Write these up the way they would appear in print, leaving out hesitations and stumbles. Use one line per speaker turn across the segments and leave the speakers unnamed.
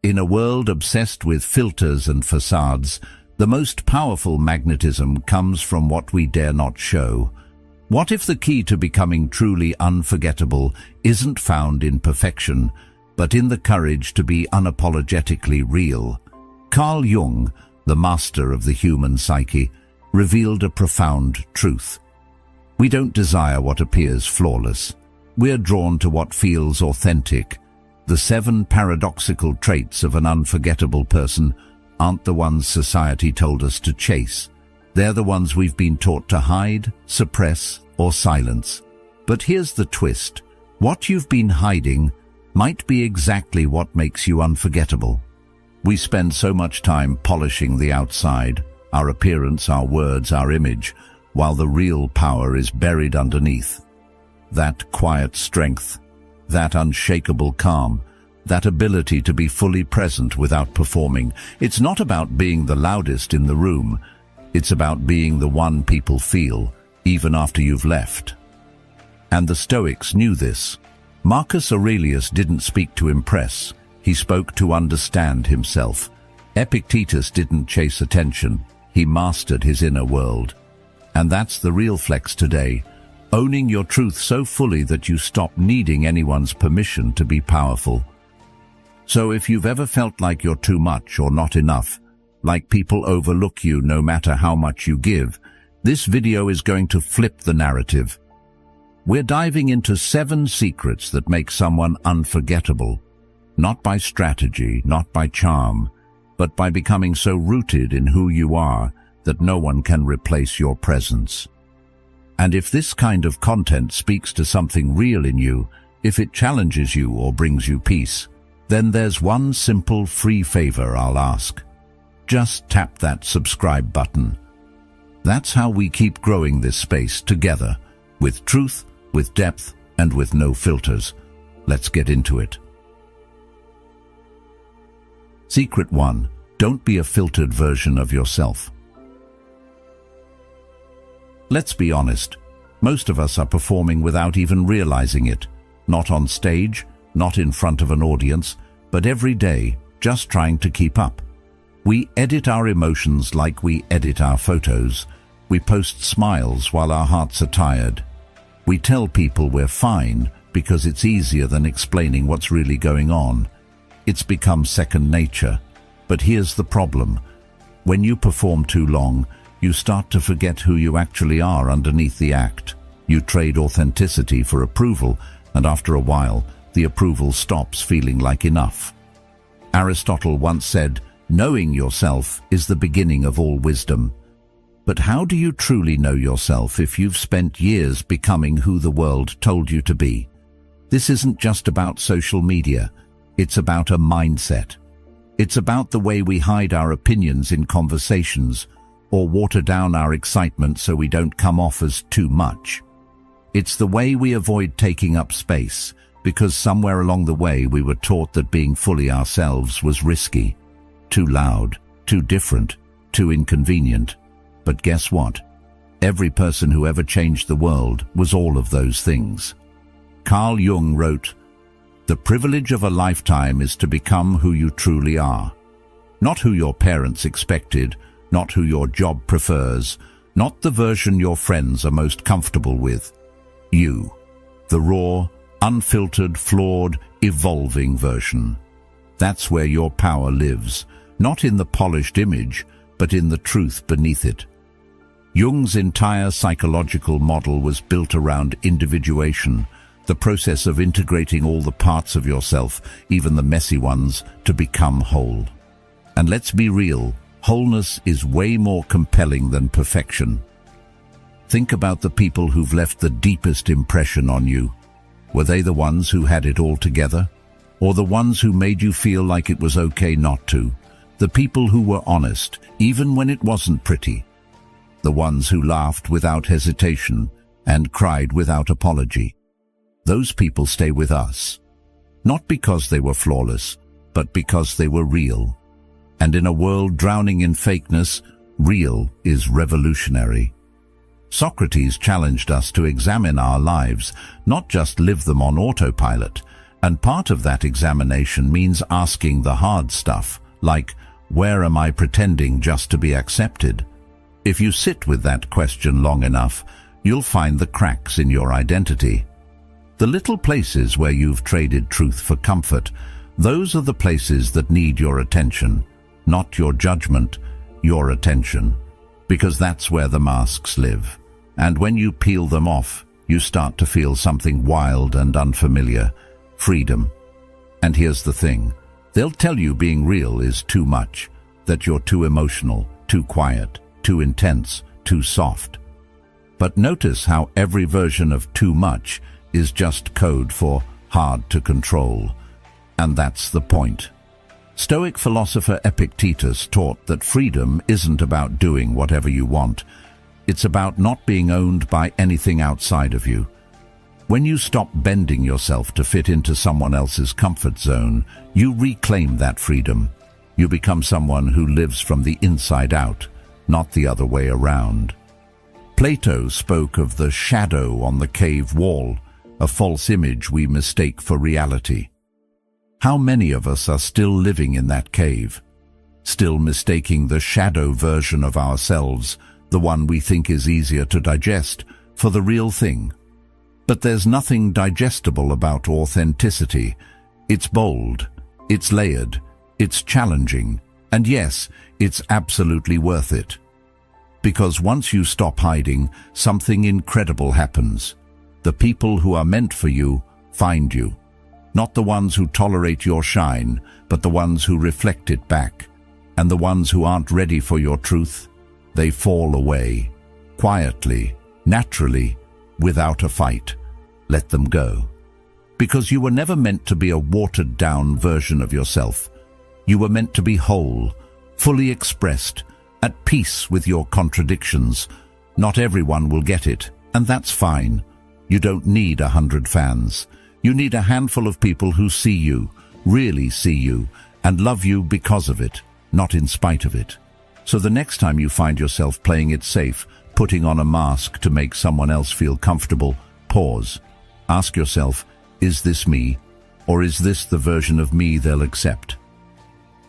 In a world obsessed with filters and facades, the most powerful magnetism comes from what we dare not show. What if the key to becoming truly unforgettable isn't found in perfection, but in the courage to be unapologetically real? Carl Jung, the master of the human psyche, revealed a profound truth. We don't desire what appears flawless. We're drawn to what feels authentic. The 7 paradoxical traits of an unforgettable person aren't the ones society told us to chase. They're the ones we've been taught to hide, suppress, or silence. But here's the twist. What you've been hiding might be exactly what makes you unforgettable. We spend so much time polishing the outside, our appearance, our words, our image, while the real power is buried underneath. That quiet strength, that unshakable calm, that ability to be fully present without performing. It's not about being the loudest in the room. It's about being the one people feel, even after you've left. And the Stoics knew this. Marcus Aurelius didn't speak to impress. He spoke to understand himself. Epictetus didn't chase attention. He mastered his inner world. And that's the real flex today. Owning your truth so fully that you stop needing anyone's permission to be powerful. So if you've ever felt like you're too much or not enough, like people overlook you no matter how much you give, this video is going to flip the narrative. We're diving into 7 secrets that make someone unforgettable, not by strategy, not by charm, but by becoming so rooted in who you are that no one can replace your presence. And if this kind of content speaks to something real in you, if it challenges you or brings you peace, then there's one simple free favor I'll ask. Just tap that subscribe button. That's how we keep growing this space together, with truth, with depth, and with no filters. Let's get into it. Secret 1. Don't be a filtered version of yourself. Let's be honest. Most of us are performing without even realizing it. Not on stage, not in front of an audience, but every day, just trying to keep up. We edit our emotions like we edit our photos. We post smiles while our hearts are tired. We tell people we're fine because it's easier than explaining what's really going on. It's become second nature. But here's the problem. When you perform too long, you start to forget who you actually are underneath the act. You trade authenticity for approval, and after a while, the approval stops feeling like enough. Aristotle once said, "Knowing yourself is the beginning of all wisdom." But how do you truly know yourself if you've spent years becoming who the world told you to be? This isn't just about social media. It's about a mindset. It's about the way we hide our opinions in conversations, or water down our excitement so we don't come off as too much. It's the way we avoid taking up space, because somewhere along the way we were taught that being fully ourselves was risky, too loud, too different, too inconvenient. But guess what? Every person who ever changed the world was all of those things. Carl Jung wrote, "The privilege of a lifetime is to become who you truly are. Not who your parents expected, not who your job prefers, not the version your friends are most comfortable with. You, the raw, unfiltered, flawed, evolving version. That's where your power lives, not in the polished image, but in the truth beneath it." Jung's entire psychological model was built around individuation, the process of integrating all the parts of yourself, even the messy ones, to become whole. And let's be real, wholeness is way more compelling than perfection. Think about the people who've left the deepest impression on you. Were they the ones who had it all together? Or the ones who made you feel like it was okay not to? The people who were honest, even when it wasn't pretty. The ones who laughed without hesitation and cried without apology. Those people stay with us, not because they were flawless, but because they were real. And in a world drowning in fakeness, real is revolutionary. Socrates challenged us to examine our lives, not just live them on autopilot. And part of that examination means asking the hard stuff, like, where am I pretending just to be accepted? If you sit with that question long enough, you'll find the cracks in your identity. The little places where you've traded truth for comfort, those are the places that need your attention, not your judgment, your attention, because that's where the masks live. And when you peel them off, you start to feel something wild and unfamiliar, freedom. And here's the thing, they'll tell you being real is too much, that you're too emotional, too quiet, too intense, too soft. But notice how every version of too much is just code for hard to control. And that's the point. Stoic philosopher Epictetus taught that freedom isn't about doing whatever you want. It's about not being owned by anything outside of you. When you stop bending yourself to fit into someone else's comfort zone, you reclaim that freedom. You become someone who lives from the inside out, not the other way around. Plato spoke of the shadow on the cave wall, a false image we mistake for reality. How many of us are still living in that cave, still mistaking the shadow version of ourselves, the one we think is easier to digest, for the real thing? But there's nothing digestible about authenticity. It's bold, it's layered, it's challenging, and yes, it's absolutely worth it. Because once you stop hiding, something incredible happens. The people who are meant for you find you. Not the ones who tolerate your shine, but the ones who reflect it back. And the ones who aren't ready for your truth, they fall away. Quietly, naturally, without a fight. Let them go. Because you were never meant to be a watered-down version of yourself. You were meant to be whole, fully expressed, at peace with your contradictions. Not everyone will get it, and that's fine. You don't need 100 fans. You need a handful of people who see you, really see you, and love you because of it, not in spite of it. So the next time you find yourself playing it safe, putting on a mask to make someone else feel comfortable, pause. Ask yourself, is this me, or is this the version of me they'll accept?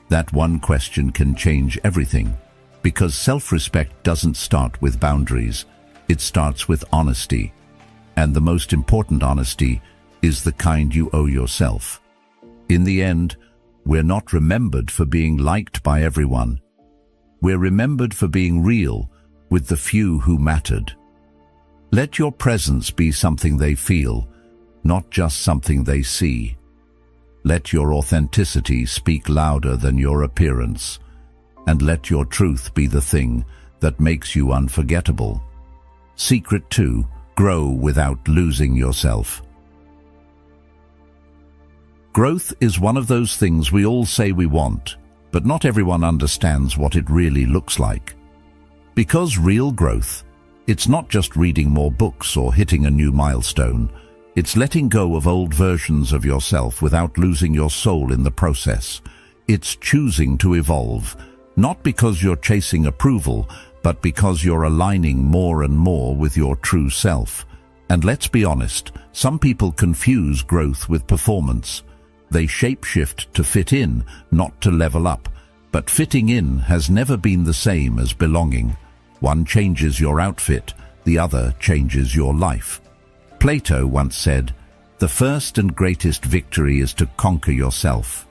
That one question can change everything, because self-respect doesn't start with boundaries. It starts with honesty. And the most important honesty is the kind you owe yourself. In the end, we're not remembered for being liked by everyone. We're remembered for being real with the few who mattered. Let your presence be something they feel, not just something they see. Let your authenticity speak louder than your appearance, and let your truth be the thing that makes you unforgettable. Secret 2: grow without losing yourself. Growth is one of those things we all say we want, but not everyone understands what it really looks like. Because real growth, it's not just reading more books or hitting a new milestone. It's letting go of old versions of yourself without losing your soul in the process. It's choosing to evolve, not because you're chasing approval, but because you're aligning more and more with your true self. And let's be honest, some people confuse growth with performance. They shapeshift to fit in, not to level up. But fitting in has never been the same as belonging. One changes your outfit, the other changes your life. Plato once said, "The first and greatest victory is to conquer yourself."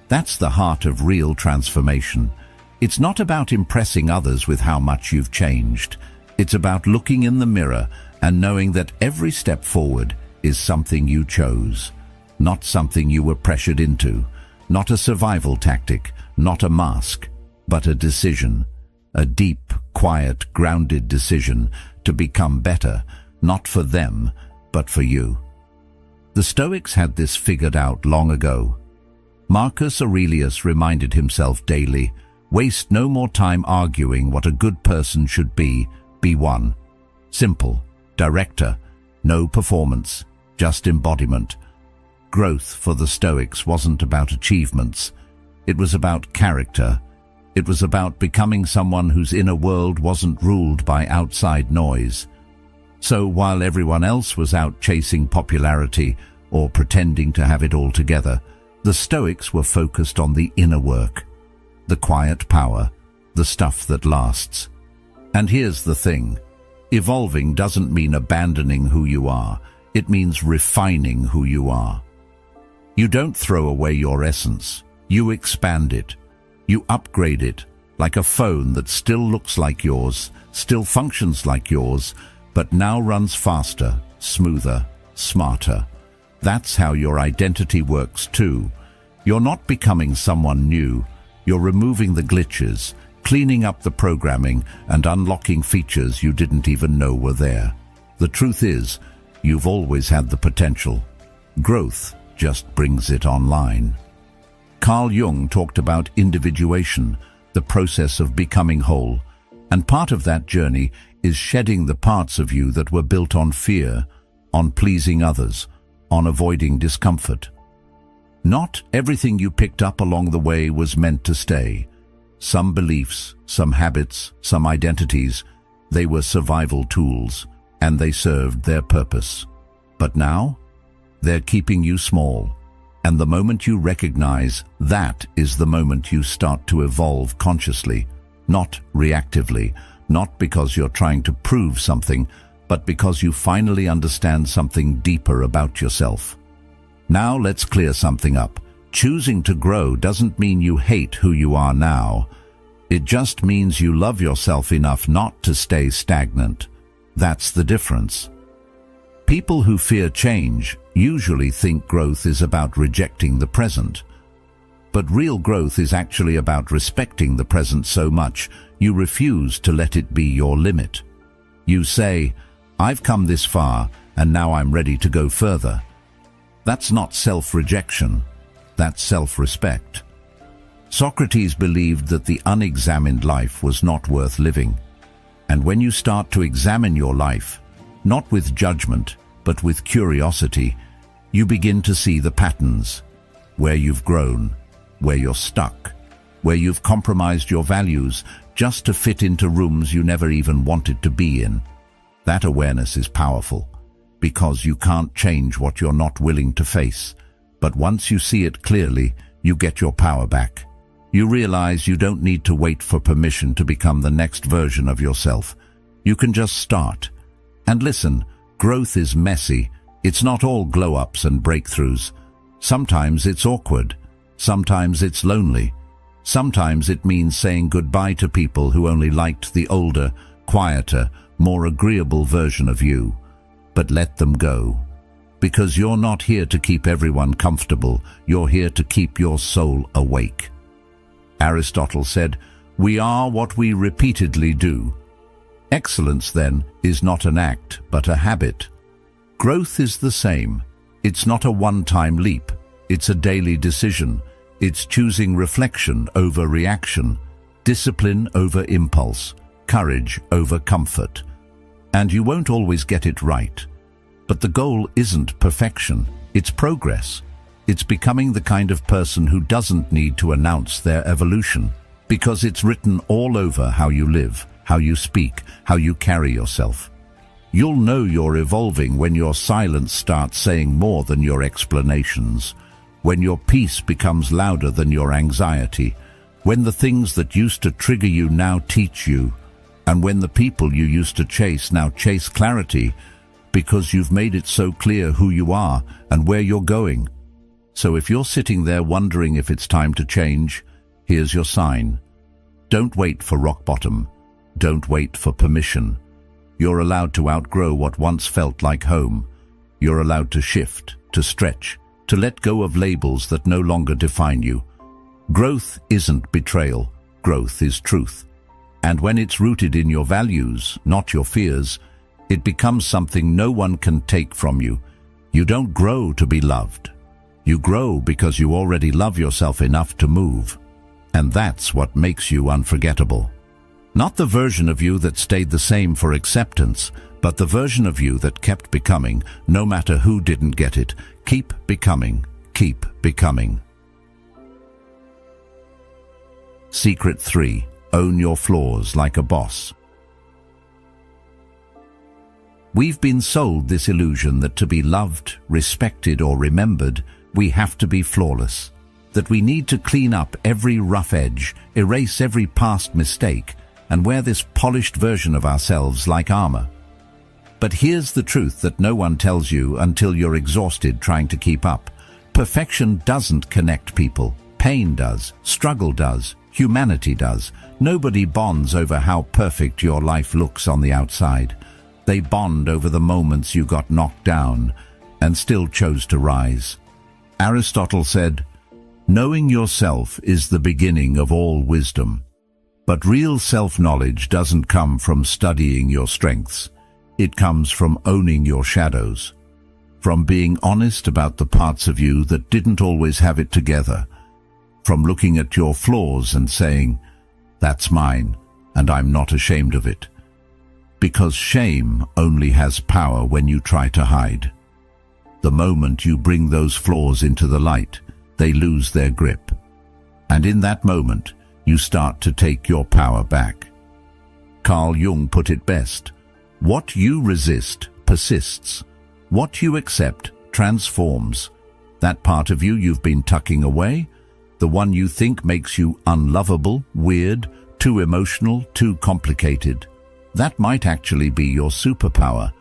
That's the heart of real transformation. It's not about impressing others with how much you've changed. It's about looking in the mirror and knowing that every step forward is something you chose, not something you were pressured into, not a survival tactic, not a mask, but a decision, a deep, quiet, grounded decision to become better, not for them, but for you. The Stoics had this figured out long ago. Marcus Aurelius reminded himself daily, waste no more time arguing what a good person should be one. Simple, director, no performance, just embodiment. Growth for the Stoics wasn't about achievements. It was about character. It was about becoming someone whose inner world wasn't ruled by outside noise. So while everyone else was out chasing popularity, or pretending to have it all together. The Stoics were focused on the inner work, the quiet power, the stuff that lasts. And here's the thing. Evolving doesn't mean abandoning who you are. It means refining who you are. You don't throw away your essence. You expand it. You upgrade it, like a phone that still looks like yours, still functions like yours, but now runs faster, smoother, smarter. That's how your identity works too. You're not becoming someone new. You're removing the glitches, cleaning up the programming, and unlocking features you didn't even know were there. The truth is, you've always had the potential. Growth just brings it online. Carl Jung talked about individuation, the process of becoming whole, and part of that journey is shedding the parts of you that were built on fear, on pleasing others, on avoiding discomfort. Not everything you picked up along the way was meant to stay. Some beliefs, some habits, some identities, they were survival tools, and they served their purpose. But now, they're keeping you small. And the moment you recognize that is the moment you start to evolve consciously, not reactively, not because you're trying to prove something, but because you finally understand something deeper about yourself. Now let's clear something up. Choosing to grow doesn't mean you hate who you are now. It just means you love yourself enough not to stay stagnant. That's the difference. People who fear change usually think growth is about rejecting the present. But real growth is actually about respecting the present so much you refuse to let it be your limit. You say, "I've come this far, and now I'm ready to go further." That's not self-rejection. That's self-respect. Socrates believed that the unexamined life was not worth living. And when you start to examine your life, not with judgment, but with curiosity, you begin to see the patterns, where you've grown, where you're stuck, where you've compromised your values just to fit into rooms you never even wanted to be in. That awareness is powerful, because you can't change what you're not willing to face. But once you see it clearly, you get your power back. You realize you don't need to wait for permission to become the next version of yourself. You can just start. And listen, growth is messy. It's not all glow-ups and breakthroughs. Sometimes it's awkward. Sometimes it's lonely. Sometimes it means saying goodbye to people who only liked the older, quieter, more agreeable version of you. But let them go. Because you're not here to keep everyone comfortable. You're here to keep your soul awake. Aristotle said, "We are what we repeatedly do." Excellence, then, is not an act, but a habit. Growth is the same. It's not a one-time leap. It's a daily decision. It's choosing reflection over reaction, discipline over impulse, courage over comfort. And you won't always get it right. But the goal isn't perfection. It's progress. It's becoming the kind of person who doesn't need to announce their evolution, because it's written all over how you live, how you speak, how you carry yourself. You'll know you're evolving when your silence starts saying more than your explanations, when your peace becomes louder than your anxiety, when the things that used to trigger you now teach you, and when the people you used to chase now chase clarity, because you've made it so clear who you are and where you're going. So if you're sitting there wondering if it's time to change, here's your sign. Don't wait for rock bottom. Don't wait for permission. You're allowed to outgrow what once felt like home. You're allowed to shift, to stretch, to let go of labels that no longer define you. Growth isn't betrayal. Growth is truth. And when it's rooted in your values, not your fears, it becomes something no one can take from you. You don't grow to be loved. You grow because you already love yourself enough to move. And that's what makes you unforgettable. Not the version of you that stayed the same for acceptance, but the version of you that kept becoming, no matter who didn't get it. Keep becoming. Keep becoming. Secret 3. Own your flaws like a boss. We've been sold this illusion that to be loved, respected, or remembered, we have to be flawless. That we need to clean up every rough edge, erase every past mistake, and wear this polished version of ourselves like armor. But here's the truth that no one tells you until you're exhausted trying to keep up. Perfection doesn't connect people. Pain does. Struggle does. Humanity does. Nobody bonds over how perfect your life looks on the outside. They bond over the moments you got knocked down and still chose to rise. Aristotle said, "Knowing yourself is the beginning of all wisdom." But real self-knowledge doesn't come from studying your strengths. It comes from owning your shadows, from being honest about the parts of you that didn't always have it together, from looking at your flaws and saying, "That's mine, and I'm not ashamed of it." Because shame only has power when you try to hide. The moment you bring those flaws into the light, they lose their grip. And in that moment, you start to take your power back. Carl Jung put it best: what you resist persists. What you accept transforms. That part of you you've been tucking away, the one you think makes you unlovable, weird, too emotional, too complicated, that might actually be your superpower.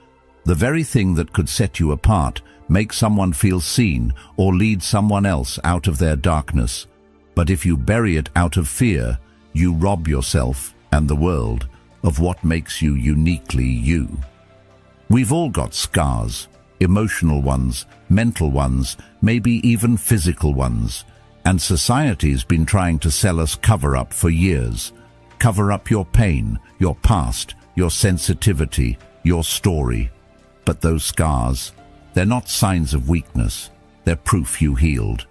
The very thing that could set you apart, make someone feel seen, or lead someone else out of their darkness. But if you bury it out of fear, you rob yourself and the world of what makes you uniquely you. We've all got scars, emotional ones, mental ones, maybe even physical ones, and society's been trying to sell us cover-up for years. Cover up your pain, your past, your sensitivity, your story. But those scars, they're not signs of weakness. They're proof you healed.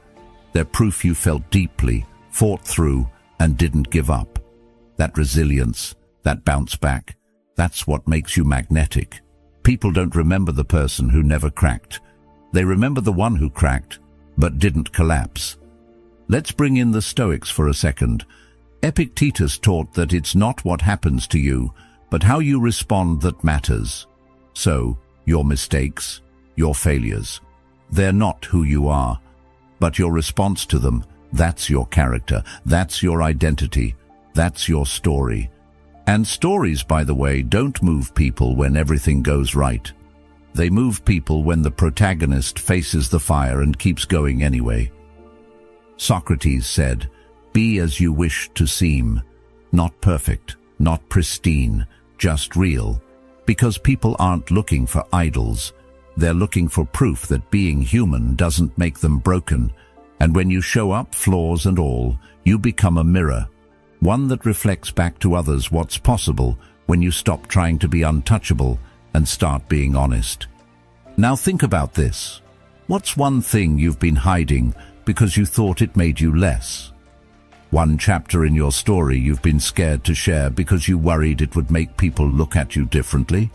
They're proof you felt deeply, fought through, and didn't give up. That resilience, that bounce back, that's what makes you magnetic. People don't remember the person who never cracked. They remember the one who cracked, but didn't collapse. Let's bring in the Stoics for a second. Epictetus taught that it's not what happens to you, but how you respond that matters. So, your mistakes, your failures, they're not who you are, but your response to them, that's your character, that's your identity, that's your story. And stories, by the way, don't move people when everything goes right. They move people when the protagonist faces the fire and keeps going anyway. Socrates said, "Be as you wish to seem, not perfect, not pristine, just real," because people aren't looking for idols. They're looking for proof that being human doesn't make them broken. And when you show up, flaws and all, you become a mirror, one that reflects back to others what's possible when you stop trying to be untouchable and start being honest. Now think about this. What's one thing you've been hiding because you thought it made you less? One chapter in your story you've been scared to share because you worried it would make people look at you differently?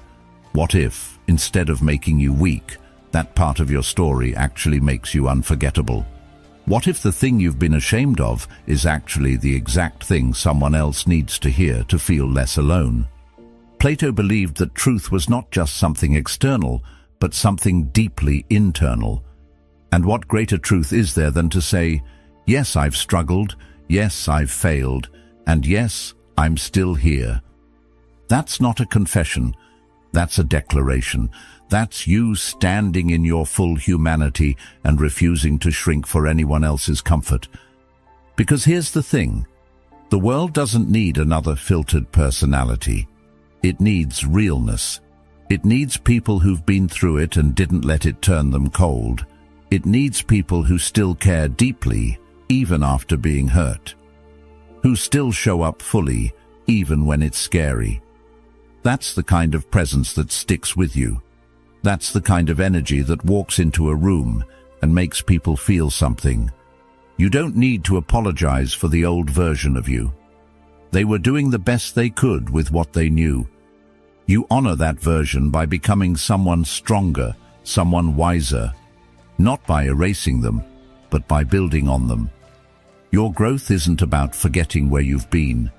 What if, instead of making you weak, that part of your story actually makes you unforgettable? What if the thing you've been ashamed of is actually the exact thing someone else needs to hear to feel less alone? Plato believed that truth was not just something external, but something deeply internal. And what greater truth is there than to say, yes, I've struggled, yes, I've failed, and yes, I'm still here. That's not a confession, that's a declaration. That's you standing in your full humanity and refusing to shrink for anyone else's comfort. Because here's the thing, the world doesn't need another filtered personality. It needs realness. It needs people who've been through it and didn't let it turn them cold. It needs people who still care deeply, even after being hurt. Who still show up fully, even when it's scary. That's the kind of presence that sticks with you. That's the kind of energy that walks into a room and makes people feel something. You don't need to apologize for the old version of you. They were doing the best they could with what they knew. You honor that version by becoming someone stronger, someone wiser, not by erasing them, but by building on them. Your growth isn't about forgetting where you've been.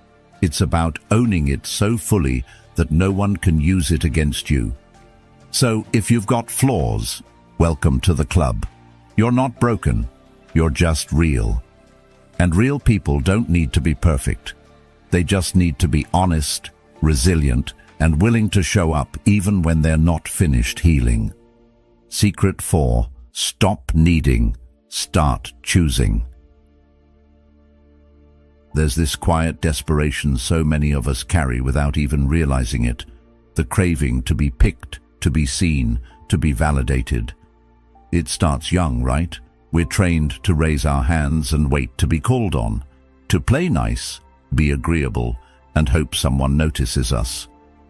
It's about owning it so fully that no one can use it against you. So if you've got flaws, welcome to the club. You're not broken, you're just real. And real people don't need to be perfect. They just need to be honest, resilient, and willing to show up even when they're not finished healing. Secret 4. Stop needing. Start choosing. There's this quiet desperation so many of us carry without even realizing it. The craving to be picked, to be seen, to be validated. It starts young, right? We're trained to raise our hands and wait to be called on. To play nice, be agreeable, and hope someone notices us.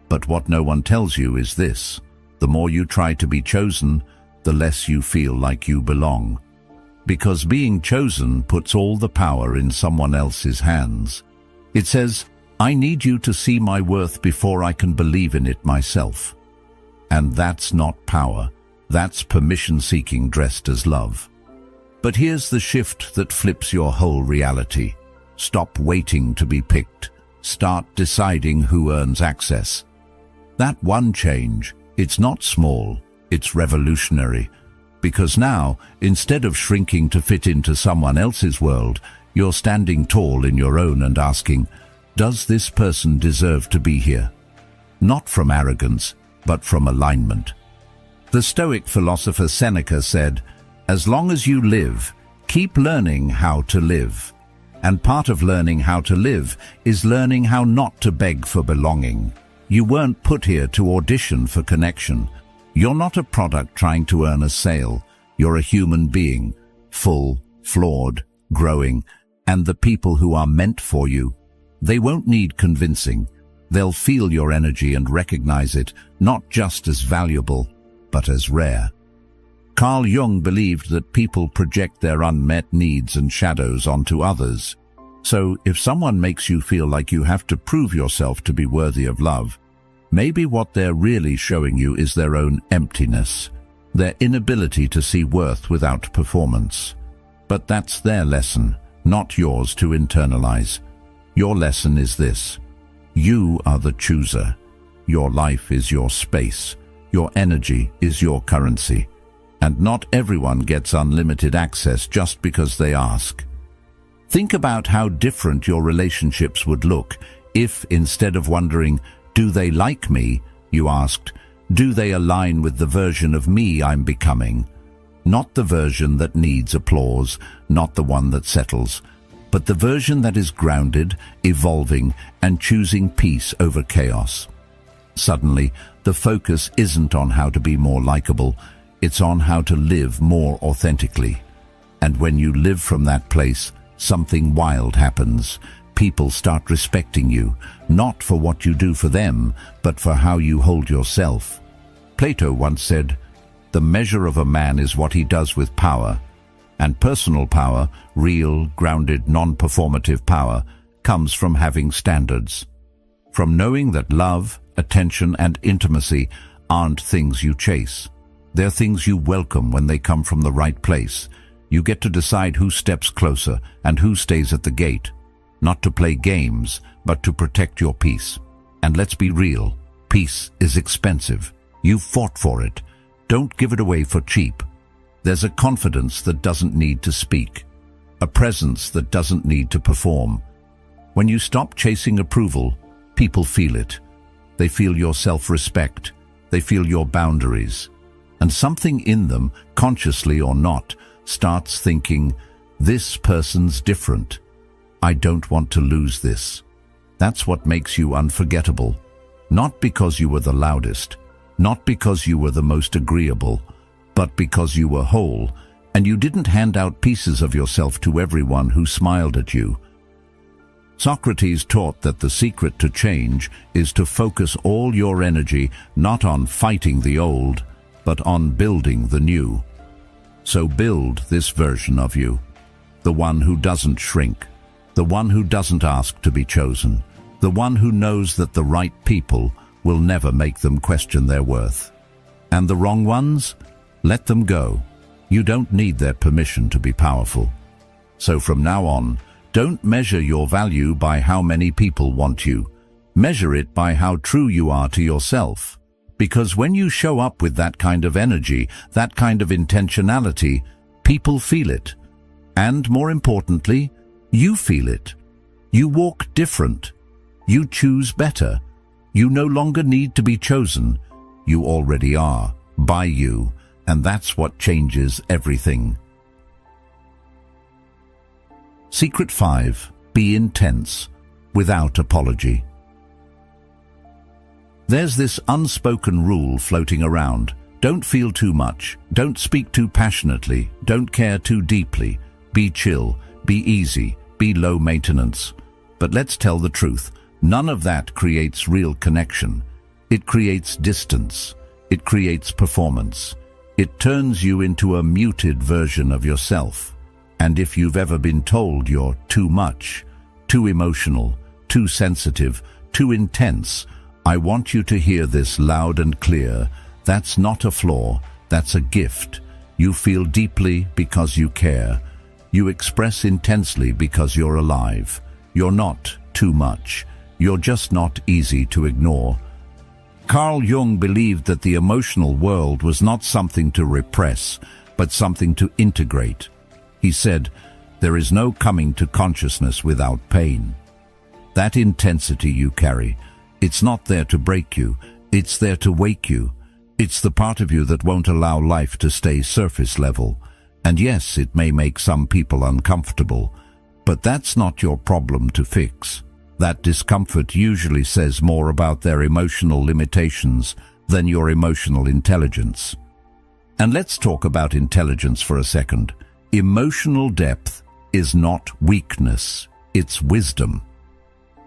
But what no one tells you is this: the more you try to be chosen, the less you feel like you belong. Because being chosen puts all the power in someone else's hands. It says, I need you to see my worth before I can believe in it myself. And that's not power. That's permission-seeking dressed as love. But here's the shift that flips your whole reality. Stop waiting to be picked. Start deciding who earns access. That one change, it's not small, it's revolutionary. Because now, instead of shrinking to fit into someone else's world, you're standing tall in your own and asking, does this person deserve to be here? Not from arrogance, but from alignment. The Stoic philosopher Seneca said, as long as you live, keep learning how to live. And part of learning how to live is learning how not to beg for belonging. You weren't put here to audition for connection. You're not a product trying to earn a sale. You're a human being, full, flawed, growing, and the people who are meant for you, they won't need convincing. They'll feel your energy and recognize it, not just as valuable, but as rare. Carl Jung believed that people project their unmet needs and shadows onto others. So if someone makes you feel like you have to prove yourself to be worthy of love, maybe what they're really showing you is their own emptiness, their inability to see worth without performance. But that's their lesson, not yours to internalize. Your lesson is this: you are the chooser. Your life is your space. Your energy is your currency. And not everyone gets unlimited access just because they ask. Think about how different your relationships would look if, instead of wondering, do they like me, you asked, do they align with the version of me I'm becoming? Not the version that needs applause, not the one that settles, but the version that is grounded, evolving, and choosing peace over chaos. Suddenly, the focus isn't on how to be more likable, it's on how to live more authentically. And when you live from that place, something wild happens. People start respecting you, not for what you do for them, but for how you hold yourself. Plato once said, the measure of a man is what he does with power. And personal power, real, grounded, non-performative power, comes from having standards. From knowing that love, attention, and intimacy aren't things you chase. They're things you welcome when they come from the right place. You get to decide who steps closer and who stays at the gate. Not to play games, but to protect your peace. And let's be real, peace is expensive. You've fought for it. Don't give it away for cheap. There's a confidence that doesn't need to speak, a presence that doesn't need to perform. When you stop chasing approval, people feel it. They feel your self-respect. They feel your boundaries. And something in them, consciously or not, starts thinking, this person's different. I don't want to lose this. That's what makes you unforgettable. Not because you were the loudest, not because you were the most agreeable, but because you were whole, and you didn't hand out pieces of yourself to everyone who smiled at you. Socrates taught that the secret to change is to focus all your energy not on fighting the old, but on building the new. So build this version of you, the one who doesn't shrink, the one who doesn't ask to be chosen, the one who knows that the right people will never make them question their worth. And the wrong ones? Let them go. You don't need their permission to be powerful. So from now on, don't measure your value by how many people want you. Measure it by how true you are to yourself. Because when you show up with that kind of energy, that kind of intentionality, people feel it. And more importantly, you feel it. You walk different. You choose better. You no longer need to be chosen. You already are, by you, and that's what changes everything. Secret 5. Be intense, without apology. There's this unspoken rule floating around. Don't feel too much. Don't speak too passionately. Don't care too deeply. Be chill. Be easy. Be low maintenance. But let's tell the truth. None of that creates real connection. It creates distance. It creates performance. It turns you into a muted version of yourself. And if you've ever been told you're too much, too emotional, too sensitive, too intense, I want you to hear this loud and clear. That's not a flaw, that's a gift. You feel deeply because you care. You express intensely because you're alive. You're not too much. You're just not easy to ignore. Carl Jung believed that the emotional world was not something to repress, but something to integrate. He said, "There is no coming to consciousness without pain." That intensity you carry, it's not there to break you, it's there to wake you. It's the part of you that won't allow life to stay surface level. And yes, it may make some people uncomfortable, but that's not your problem to fix. That discomfort usually says more about their emotional limitations than your emotional intelligence. And let's talk about intelligence for a second. Emotional depth is not weakness, it's wisdom.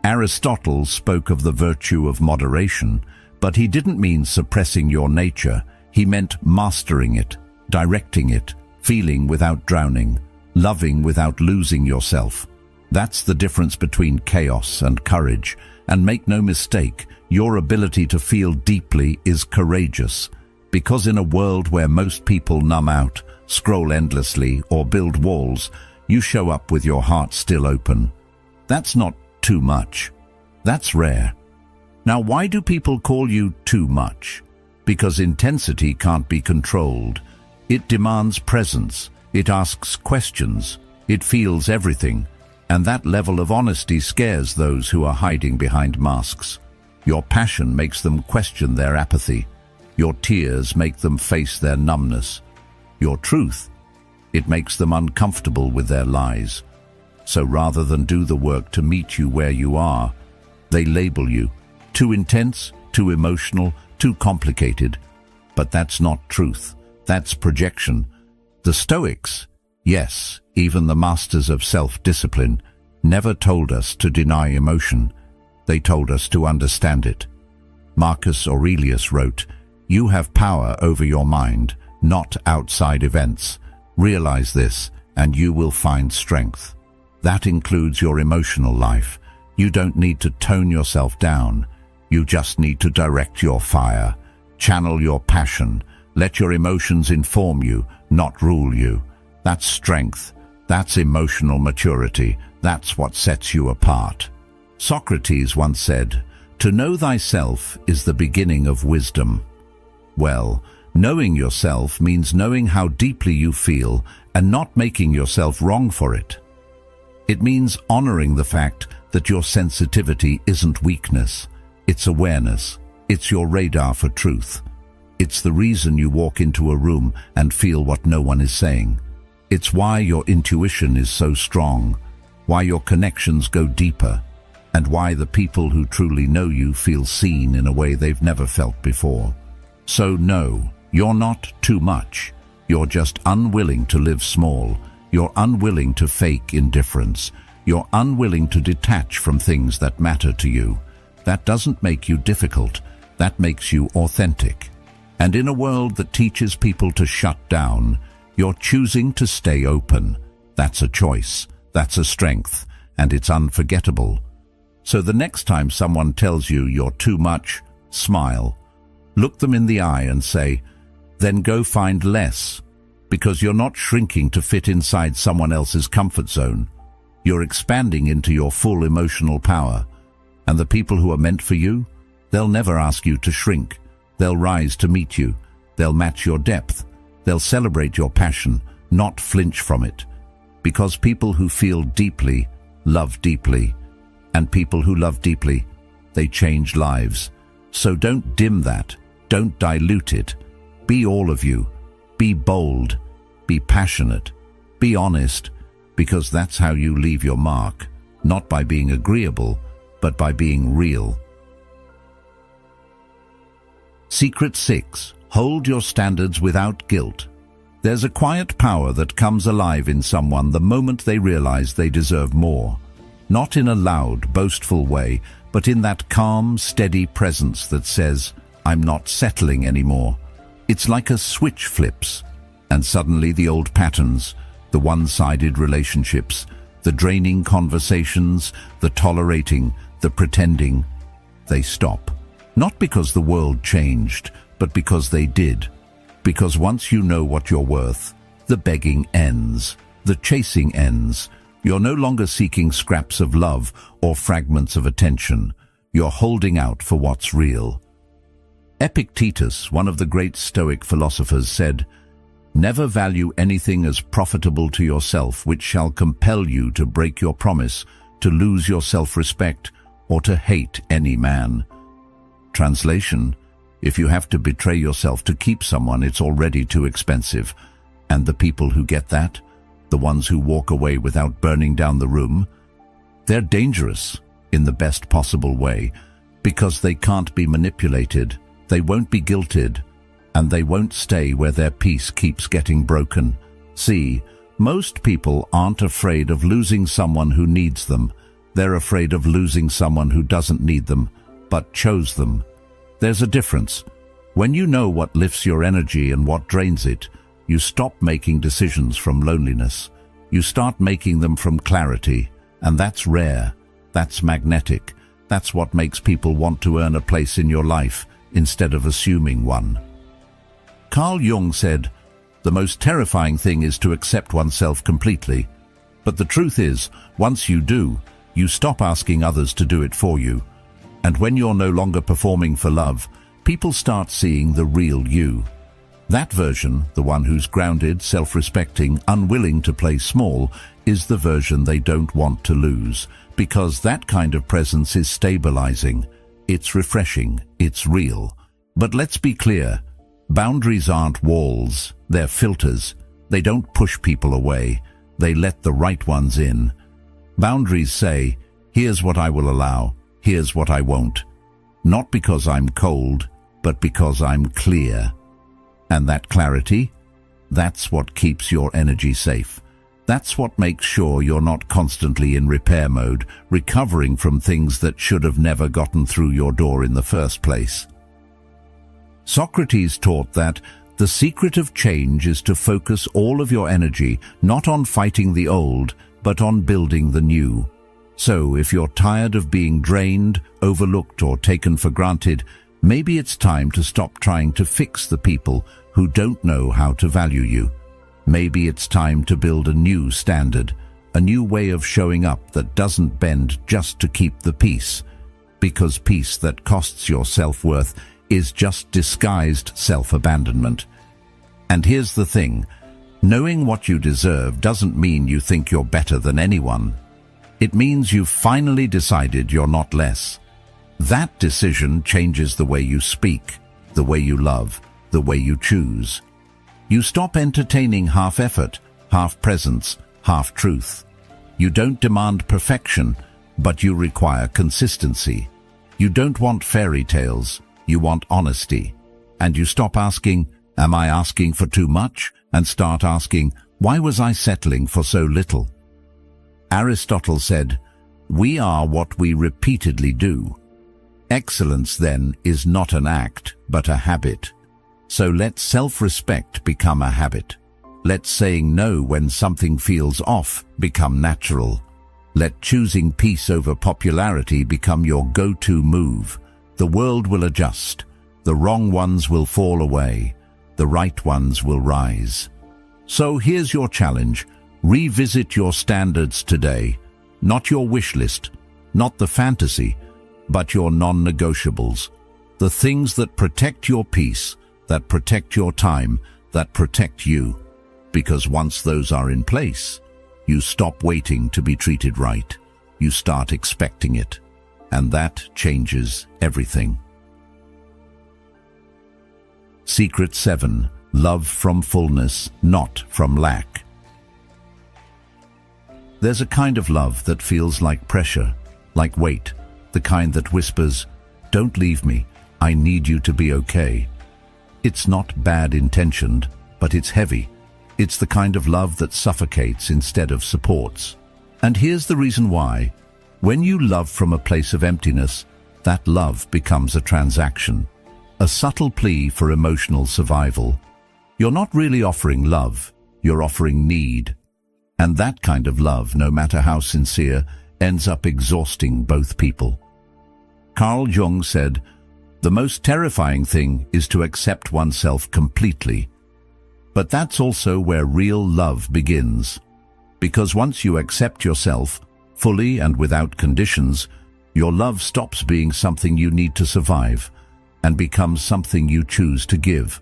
Aristotle spoke of the virtue of moderation, but he didn't mean suppressing your nature. He meant mastering it, directing it, feeling without drowning, loving without losing yourself. That's the difference between chaos and courage. And make no mistake, your ability to feel deeply is courageous. Because in a world where most people numb out, scroll endlessly, or build walls, you show up with your heart still open. That's not too much. That's rare. Now, why do people call you too much? Because intensity can't be controlled. It demands presence. It asks questions. It feels everything. And that level of honesty scares those who are hiding behind masks. Your passion makes them question their apathy. Your tears make them face their numbness. Your truth, it makes them uncomfortable with their lies. So rather than do the work to meet you where you are, they label you too intense, too emotional, too complicated. But that's not truth. That's projection. The Stoics, yes, even the masters of self-discipline, never told us to deny emotion. They told us to understand it. Marcus Aurelius wrote, "You have power over your mind, not outside events. Realize this, and you will find strength." That includes your emotional life. You don't need to tone yourself down. You just need to direct your fire. Channel your passion. Let your emotions inform you, not rule you. That's strength. That's emotional maturity. That's what sets you apart. Socrates once said, "To know thyself is the beginning of wisdom." Well, knowing yourself means knowing how deeply you feel and not making yourself wrong for it. It means honoring the fact that your sensitivity isn't weakness. It's awareness. It's your radar for truth. It's the reason you walk into a room and feel what no one is saying. It's why your intuition is so strong, why your connections go deeper, and why the people who truly know you feel seen in a way they've never felt before. So no, you're not too much. You're just unwilling to live small. You're unwilling to fake indifference. You're unwilling to detach from things that matter to you. That doesn't make you difficult. That makes you authentic. And in a world that teaches people to shut down, you're choosing to stay open. That's a choice. That's a strength. And it's unforgettable. So the next time someone tells you you're too much, smile. Look them in the eye and say, "Then go find less." Because you're not shrinking to fit inside someone else's comfort zone. You're expanding into your full emotional power. And the people who are meant for you, they'll never ask you to shrink. They'll rise to meet you. They'll match your depth. They'll celebrate your passion, not flinch from it. Because people who feel deeply love deeply, and people who love deeply, they change lives. So don't dim that. Don't dilute it. Be all of you. Be bold. Be passionate. Be honest, because that's how you leave your mark, not by being agreeable, but by being real. Secret 6. Hold your standards without guilt. There's a quiet power that comes alive in someone the moment they realize they deserve more. Not in a loud, boastful way, but in that calm, steady presence that says, I'm not settling anymore. It's like a switch flips, and suddenly the old patterns, the one-sided relationships, the draining conversations, the tolerating, the pretending, they stop. Not because the world changed, but because they did. Because once you know what you're worth, the begging ends, the chasing ends. You're no longer seeking scraps of love or fragments of attention. You're holding out for what's real. Epictetus, one of the great Stoic philosophers, said, "Never value anything as profitable to yourself which shall compel you to break your promise, to lose your self-respect, or to hate any man." Translation: if you have to betray yourself to keep someone, it's already too expensive. And the people who get that, the ones who walk away without burning down the room, they're dangerous in the best possible way, because they can't be manipulated, they won't be guilted, and they won't stay where their peace keeps getting broken. See, most people aren't afraid of losing someone who needs them. They're afraid of losing someone who doesn't need them, but chose them. There's a difference. When you know what lifts your energy and what drains it, you stop making decisions from loneliness. You start making them from clarity, and that's rare. That's magnetic. That's what makes people want to earn a place in your life instead of assuming one. Carl Jung said, "The most terrifying thing is to accept oneself completely. But the truth is, once you do, you stop asking others to do it for you. And when you're no longer performing for love, people start seeing the real you. That version, the one who's grounded, self-respecting, unwilling to play small, is the version they don't want to lose, because that kind of presence is stabilizing. It's refreshing. It's real. But let's be clear. Boundaries aren't walls. They're filters. They don't push people away. They let the right ones in. Boundaries say, here's what I will allow. Here's what I won't. Not because I'm cold, but because I'm clear. And that clarity, that's what keeps your energy safe. That's what makes sure you're not constantly in repair mode, recovering from things that should have never gotten through your door in the first place. Socrates taught that the secret of change is to focus all of your energy not on fighting the old, but on building the new. So if you're tired of being drained, overlooked, or taken for granted, maybe it's time to stop trying to fix the people who don't know how to value you. Maybe it's time to build a new standard, a new way of showing up that doesn't bend just to keep the peace. Because peace that costs your self-worth is just disguised self-abandonment. And here's the thing, knowing what you deserve doesn't mean you think you're better than anyone. It means you've finally decided you're not less. That decision changes the way you speak, the way you love, the way you choose. You stop entertaining half effort, half presence, half truth. You don't demand perfection, but you require consistency. You don't want fairy tales, you want honesty. And you stop asking, am I asking for too much? And start asking, why was I settling for so little? Aristotle said, we are what we repeatedly do. Excellence, then, is not an act, but a habit. So let self-respect become a habit. Let saying no when something feels off become natural. Let choosing peace over popularity become your go-to move. The world will adjust. The wrong ones will fall away. The right ones will rise. So here's your challenge. Revisit your standards today. Not your wish list, not the fantasy, but your non-negotiables. The things that protect your peace, that protect your time, that protect you. Because once those are in place, you stop waiting to be treated right. You start expecting it. And that changes everything. Secret 7. Love from fullness, not from lack. There's a kind of love that feels like pressure, like weight, the kind that whispers, "Don't leave me, I need you to be okay." It's not bad-intentioned, but it's heavy. It's the kind of love that suffocates instead of supports. And here's the reason why. When you love from a place of emptiness, that love becomes a transaction, a subtle plea for emotional survival. You're not really offering love, you're offering need. And that kind of love, no matter how sincere, ends up exhausting both people. Carl Jung said, "The most terrifying thing is to accept oneself completely." But that's also where real love begins. Because once you accept yourself, fully and without conditions, your love stops being something you need to survive and becomes something you choose to give.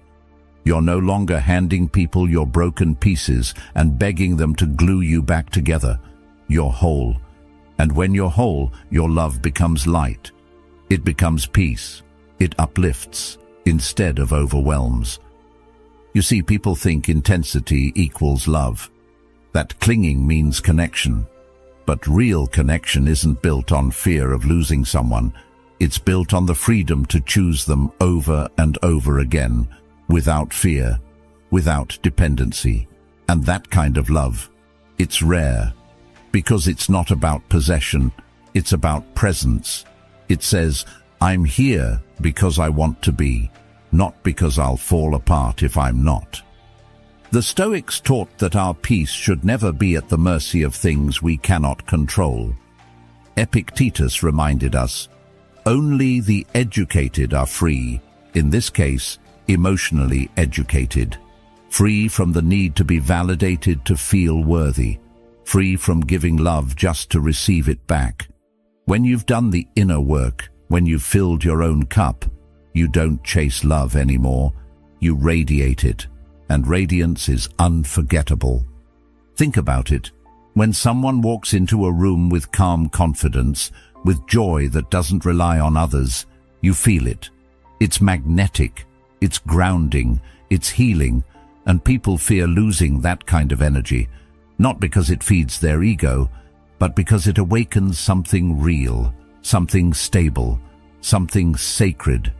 You're no longer handing people your broken pieces and begging them to glue you back together. You're whole. And when you're whole, your love becomes light. It becomes peace. It uplifts instead of overwhelms. You see, people think intensity equals love, that clinging means connection. But real connection isn't built on fear of losing someone. It's built on the freedom to choose them over and over again, without fear, without dependency. And that kind of love, it's rare, because it's not about possession, it's about presence. It says, "I'm here because I want to be, not because I'll fall apart if I'm not." The Stoics taught that our peace should never be at the mercy of things we cannot control. Epictetus reminded us, "Only the educated are free," in this case, emotionally educated, free from the need to be validated to feel worthy, free from giving love just to receive it back. When you've done the inner work, when you've filled your own cup, you don't chase love anymore, you radiate it, and radiance is unforgettable. Think about it. When someone walks into a room with calm confidence, with joy that doesn't rely on others, you feel it. It's magnetic. It's grounding, it's healing, and people fear losing that kind of energy, not because it feeds their ego, but because it awakens something real, something stable, something sacred.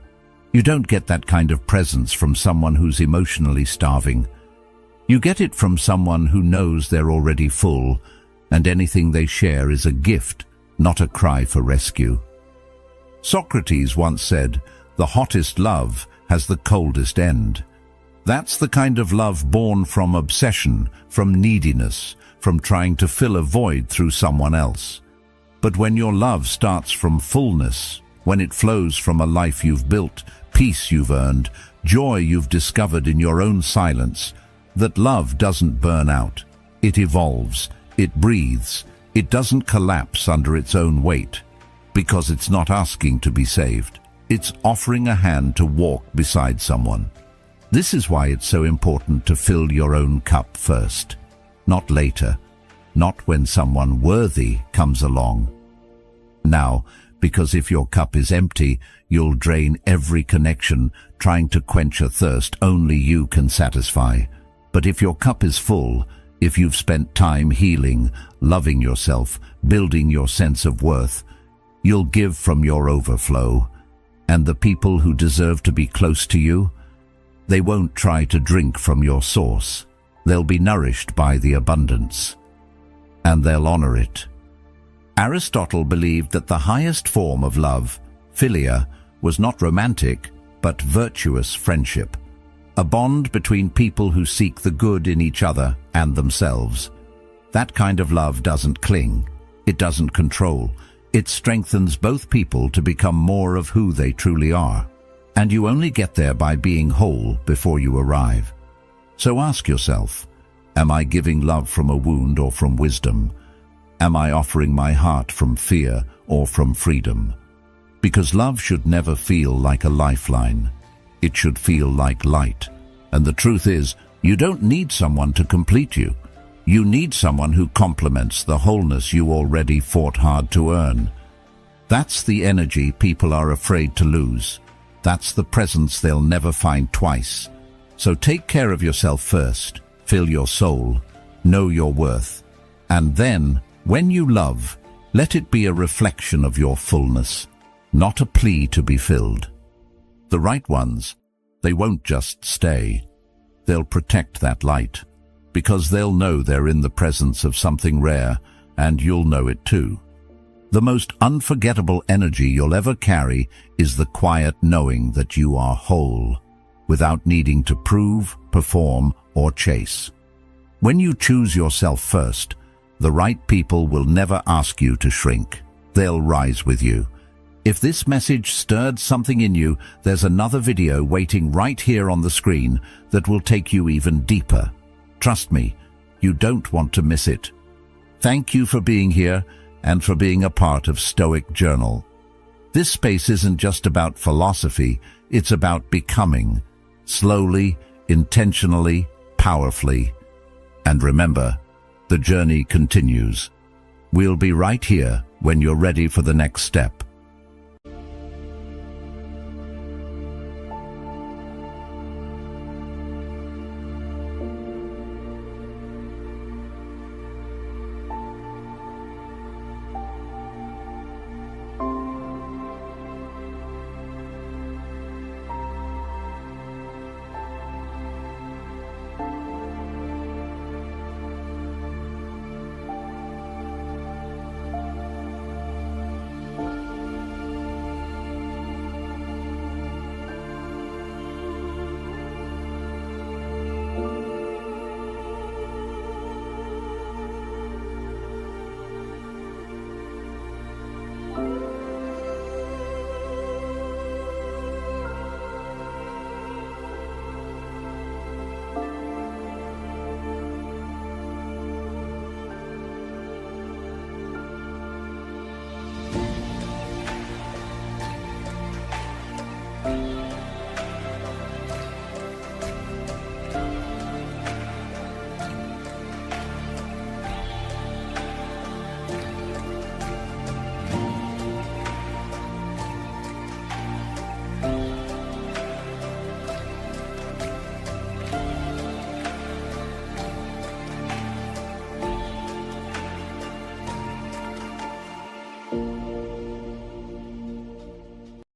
You don't get that kind of presence from someone who's emotionally starving. You get it from someone who knows they're already full, and anything they share is a gift, not a cry for rescue. Socrates once said, "The hottest love has the coldest end." That's the kind of love born from obsession, from neediness, from trying to fill a void through someone else. But when your love starts from fullness, when it flows from a life you've built, peace you've earned, joy you've discovered in your own silence, that love doesn't burn out. It evolves, it breathes, it doesn't collapse under its own weight, because it's not asking to be saved. It's offering a hand to walk beside someone. This is why it's so important to fill your own cup first, not later, not when someone worthy comes along. Now, because if your cup is empty, you'll drain every connection, trying to quench a thirst only you can satisfy. But if your cup is full, if you've spent time healing, loving yourself, building your sense of worth, you'll give from your overflow. And the people who deserve to be close to you, they won't try to drink from your source. They'll be nourished by the abundance, and they'll honor it. Aristotle believed that the highest form of love, philia, was not romantic, but virtuous friendship, a bond between people who seek the good in each other and themselves. That kind of love doesn't cling, it doesn't control. It strengthens both people to become more of who they truly are. And you only get there by being whole before you arrive. So ask yourself, am I giving love from a wound or from wisdom? Am I offering my heart from fear or from freedom? Because love should never feel like a lifeline. It should feel like light. And the truth is, you don't need someone to complete you. You need someone who complements the wholeness you already fought hard to earn. That's the energy people are afraid to lose. That's the presence they'll never find twice. So take care of yourself first. Fill your soul. Know your worth. And then, when you love, let it be a reflection of your fullness, not a plea to be filled. The right ones, they won't just stay. They'll protect that light, because they'll know they're in the presence of something rare, and you'll know it too. The most unforgettable energy you'll ever carry is the quiet knowing that you are whole, without needing to prove, perform, or chase. When you choose yourself first, the right people will never ask you to shrink. They'll rise with you. If this message stirred something in you, there's another video waiting right here on the screen that will take you even deeper. Trust me, you don't want to miss it. Thank you for being here and for being a part of Stoic Journal. This space isn't just about philosophy, it's about becoming. Slowly, intentionally, powerfully. And remember, the journey continues. We'll be right here when you're ready for the next step.